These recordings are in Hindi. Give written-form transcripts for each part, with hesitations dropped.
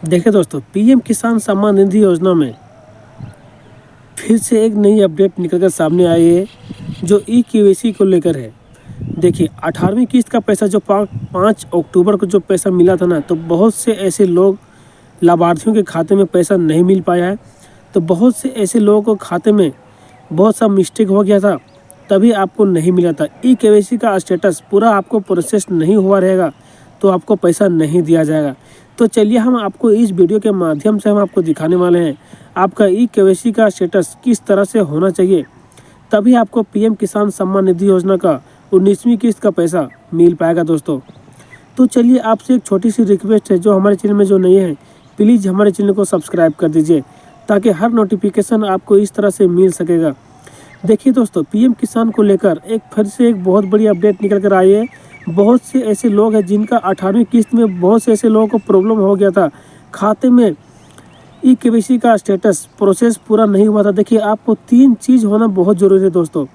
देखिए दोस्तों, पीएम किसान सम्मान निधि योजना में फिर से एक नई अपडेट निकल कर सामने आई है जो ई केवाईसी को लेकर है। देखिए 18वीं किस्त का पैसा जो 5 अक्टूबर को जो पैसा मिला था ना, तो बहुत से ऐसे लोग लाभार्थियों के खाते में पैसा नहीं मिल पाया है। तो बहुत से ऐसे लोगों को खाते में बहुत सा मिस्टेक हो गया था, तभी आपको नहीं मिला था। ई केवाईसी का स्टेटस पूरा आपको प्रोसेस नहीं हुआ रहेगा तो आपको पैसा नहीं दिया जाएगा। तो चलिए हम आपको इस वीडियो के माध्यम से हम आपको दिखाने वाले हैं आपका ई केवाईसी का स्टेटस किस तरह से होना चाहिए, तभी आपको पीएम किसान सम्मान निधि योजना का 19वीं किस्त का पैसा मिल पाएगा दोस्तों। तो चलिए आपसे एक छोटी सी रिक्वेस्ट है, जो हमारे चैनल में जो नए हैं प्लीज़ हमारे चैनल को सब्सक्राइब कर दीजिए ताकि हर नोटिफिकेशन आपको इस तरह से मिल सकेगा। देखिए दोस्तों, पीएम किसान को लेकर फिर से एक बहुत बड़ी अपडेट निकल कर आई है। बहुत से ऐसे लोग हैं जिनका 18वीं किस्त में बहुत से ऐसे लोगों को प्रॉब्लम हो गया था, खाते में ई केवाईसी का स्टेटस प्रोसेस पूरा नहीं हुआ था। देखिए आपको 3 चीज़ होना बहुत ज़रूरी है दोस्तों।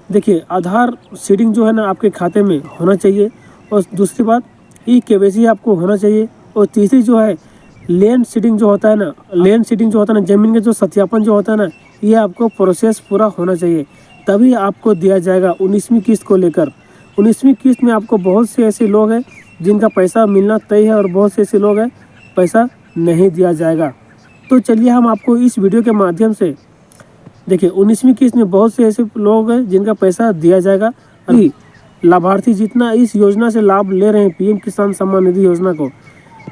देखिए आधार सीडिंग जो है ना आपके खाते में होना चाहिए, और दूसरी बात ई केवाईसी आपको होना चाहिए, और तीसरी जो है लैंड सीडिंग जो होता है ना, ज़मीन का जो सत्यापन जो होता है ना, ये आपको प्रोसेस पूरा होना चाहिए, तभी आपको दिया जाएगा 19वीं किस्त को लेकर। 19वीं किस्त में आपको बहुत से ऐसे लोग हैं जिनका पैसा मिलना तय है, और बहुत से ऐसे लोग हैं पैसा नहीं दिया जाएगा। तो चलिए हम आपको इस वीडियो के माध्यम से देखिए 19वीं किस्त में बहुत से ऐसे लोग हैं जिनका पैसा दिया जाएगा। अभी लाभार्थी जितना इस योजना से लाभ ले रहे हैं, पीएम किसान सम्मान निधि योजना को,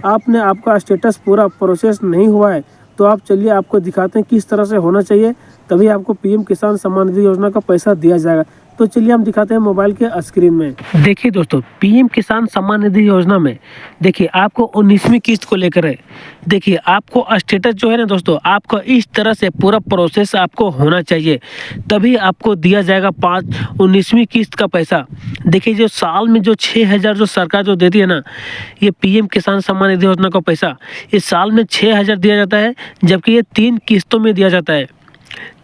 आपका स्टेटस पूरा प्रोसेस नहीं हुआ है, तो आप चलिए आपको दिखाते हैं किस तरह से होना चाहिए, तभी आपको पीएम किसान सम्मान निधि योजना का पैसा दिया जाएगा। तो चलिए हम दिखाते हैं मोबाइल के स्क्रीन में। देखिए दोस्तों, पीएम किसान सम्मान निधि योजना में देखिए आपको 19वीं किस्त को लेकर है। देखिए आपको स्टेटस जो है ना दोस्तों, आपका इस तरह से पूरा प्रोसेस आपको होना चाहिए, तभी आपको दिया जाएगा 19वीं किस्त का पैसा। देखिए जो साल में जो 6,000 जो सरकार जो देती है ना, ये पीएम किसान सम्मान निधि योजना का पैसा इस साल में 6,000 दिया जाता है, जबकि ये 3 किस्तों में दिया जाता है।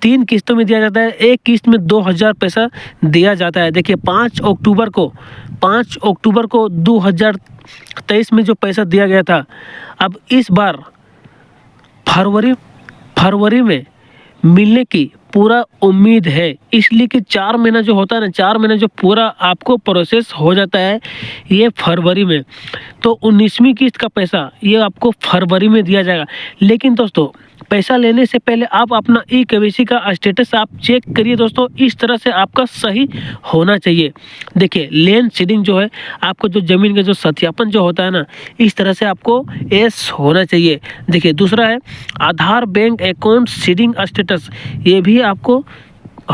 3 किस्तों में दिया जाता है, एक किस्त में 2,000 पैसा दिया जाता है। देखिए 5 अक्टूबर को 2023 में जो पैसा दिया गया था, अब इस बार फरवरी में मिलने की पूरा उम्मीद है, इसलिए कि 4 महीना जो होता है ना, 4 महीना जो पूरा आपको प्रोसेस हो जाता है ये फरवरी में। तो 19वीं किस्त का पैसा ये आपको फरवरी में दिया जाएगा। लेकिन दोस्तों पैसा लेने से पहले आप अपना ई केवाईसी का स्टेटस आप चेक करिए दोस्तों, इस तरह से आपका सही होना चाहिए। देखिए लैंड सीडिंग जो है, आपको जो ज़मीन का जो सत्यापन जो होता है ना, इस तरह से आपको एस होना चाहिए। देखिए दूसरा है आधार बैंक अकाउंट सीडिंग स्टेटस, ये भी आपको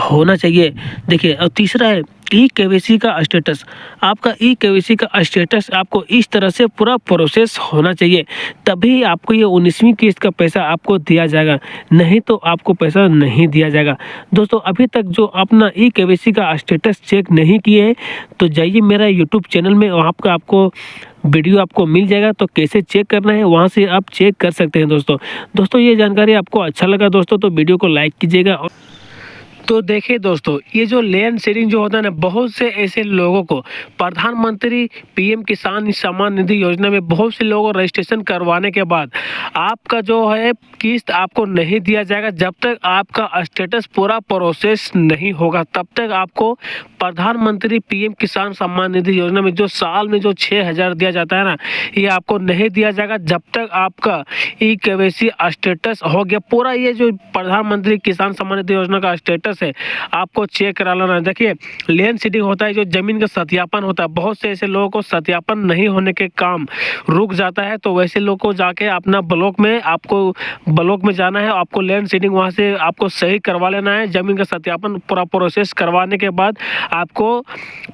होना चाहिए। देखिए और तीसरा है ई केवाईसी का स्टेटस, आपका ई केवाईसी का स्टेटस आपको इस तरह से पूरा प्रोसेस होना चाहिए, तभी आपको ये 19वीं किस्त का पैसा आपको दिया जाएगा, नहीं तो आपको पैसा नहीं दिया जाएगा। दोस्तों अभी तक जो अपना ई केवाईसी का स्टेटस चेक नहीं किए हैं, तो जाइए मेरा यूट्यूब चैनल में, वहाँ पर आपको वीडियो आपको मिल जाएगा, तो कैसे चेक करना है वहाँ से आप चेक कर सकते हैं दोस्तों ये जानकारी आपको अच्छा लगा दोस्तों तो वीडियो को लाइक कीजिएगा। तो देखिए दोस्तों, ये जो लैंड सीडिंग जो होता है ना, बहुत से ऐसे लोगों को प्रधानमंत्री पीएम किसान सम्मान निधि योजना में बहुत से लोगों को रजिस्ट्रेशन करवाने के बाद आपका जो है किस्त आपको नहीं दिया जाएगा। जब तक आपका स्टेटस पूरा प्रोसेस नहीं होगा, तब तक आपको प्रधानमंत्री पीएम किसान सम्मान निधि योजना में जो साल में जो 6,000 दिया जाता है ना, ये आपको नहीं दिया जाएगा जब तक आपका ई केवाईसी स्टेटस हो गया पूरा। ये जो प्रधानमंत्री किसान सम्मान निधि योजना का स्टेटस है आपको चेक करा लेना। देखिए लैंड सीडिंग होता है, जो जमीन का सत्यापन होता है, बहुत से ऐसे लोगों को सत्यापन नहीं होने के काम रुक जाता है, तो वैसे लोगों को जाके अपना ब्लॉक में जाना है, आपको लैंड सीडिंग वहां से आपको सही करवा लेना है। जमीन का सत्यापन पूरा प्रोसेस करवाने के बाद आपको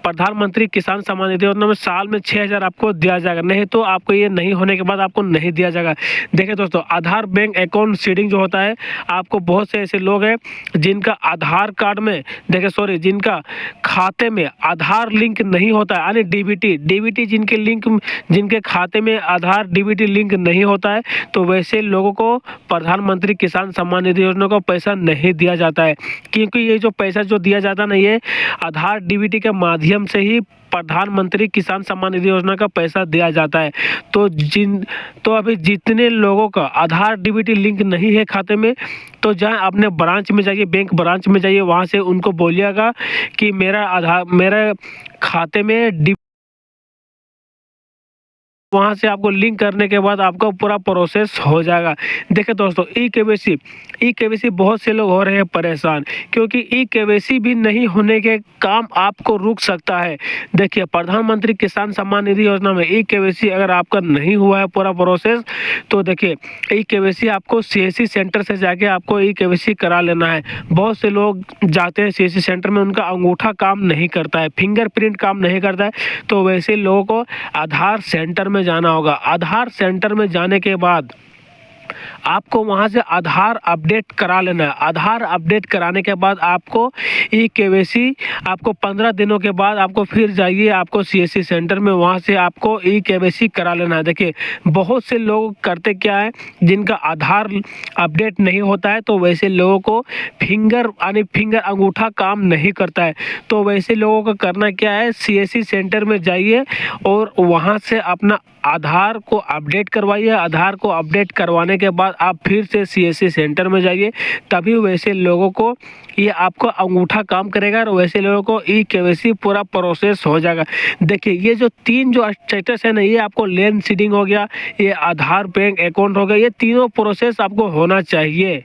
प्रधानमंत्री किसान सम्मान निधि योजना में साल में 6,000 आपको दिया जाएगा, नहीं तो आपको ये नहीं होने के बाद आपको नहीं दिया जाएगा। देखिए दोस्तों, आधार बैंक अकाउंट सीडिंग जो होता है, आपको बहुत से ऐसे लोग हैं जिनका आधार कार्ड में जिनका खाते में आधार लिंक नहीं होता है, यानी डीबीटी जिनके खाते में आधार डीबीटी लिंक नहीं होता है, तो वैसे लोगों को प्रधानमंत्री किसान सम्मान निधि योजना को पैसा नहीं दिया जाता है, क्योंकि ये जो पैसा जो दिया जाता है ना, ये आधार डीबीटी के माध्यम से ही प्रधानमंत्री किसान सम्मान निधि योजना का पैसा दिया जाता है। तो अभी जितने लोगों का आधार डीबीटी लिंक नहीं है खाते में, तो जहाँ अपने ब्रांच में जाइए, बैंक ब्रांच में जाइए, वहाँ से उनको बोलिएगा कि मेरे खाते में वहाँ से आपको लिंक करने के बाद आपका पूरा प्रोसेस हो जाएगा। देखिए दोस्तों, ई केवाईसी बहुत से लोग हो रहे हैं परेशान, क्योंकि ई केवाईसी भी नहीं होने के काम आपको रुक सकता है। देखिए, प्रधानमंत्री किसान सम्मान निधि योजना में ई केवाईसी अगर आपका नहीं हुआ है पूरा प्रोसेस, तो देखिए ई केवाईसी आपको सीएससी सेंटर से जाके आपको ई केवाईसी करा लेना है। बहुत से लोग जाते हैं सीएससी सेंटर में, उनका अंगूठा काम नहीं करता है, फिंगरप्रिंट काम नहीं करता है, तो वैसे लोगों को आधार सेंटर में जाना होगा। आधार सेंटर में जाने के बाद आपको वहां से आधार अपडेट करा लेना है। आधार अपडेट कराने के बाद आपको ई केवाईसी आपको 15 दिनों के बाद आपको फिर जाइए आपको सीएससी सेंटर में, वहां से आपको ई केवाईसी करा लेना है। देखिए, बहुत से लोग करते क्या है, जिनका आधार अपडेट नहीं होता है, तो वैसे लोगों को फिंगर अंगूठा काम नहीं करता है, तो वैसे लोगों को करना क्या है, सीएससी सेंटर में जाइए और वहां से अपना आधार को अपडेट करवाइए। आधार को अपडेट करवाने के बाद आप फिर से सीएससी सेंटर में जाइए, तभी वैसे लोगों को ये आपको अंगूठा काम करेगा और वैसे लोगों को ई केवाईसी पूरा प्रोसेस हो जाएगा। देखिए, ये जो तीन जो स्टेटस है ना, ये आपको लैंड सीडिंग हो गया, ये आधार बैंक अकाउंट हो गया, ये तीनों प्रोसेस आपको होना चाहिए।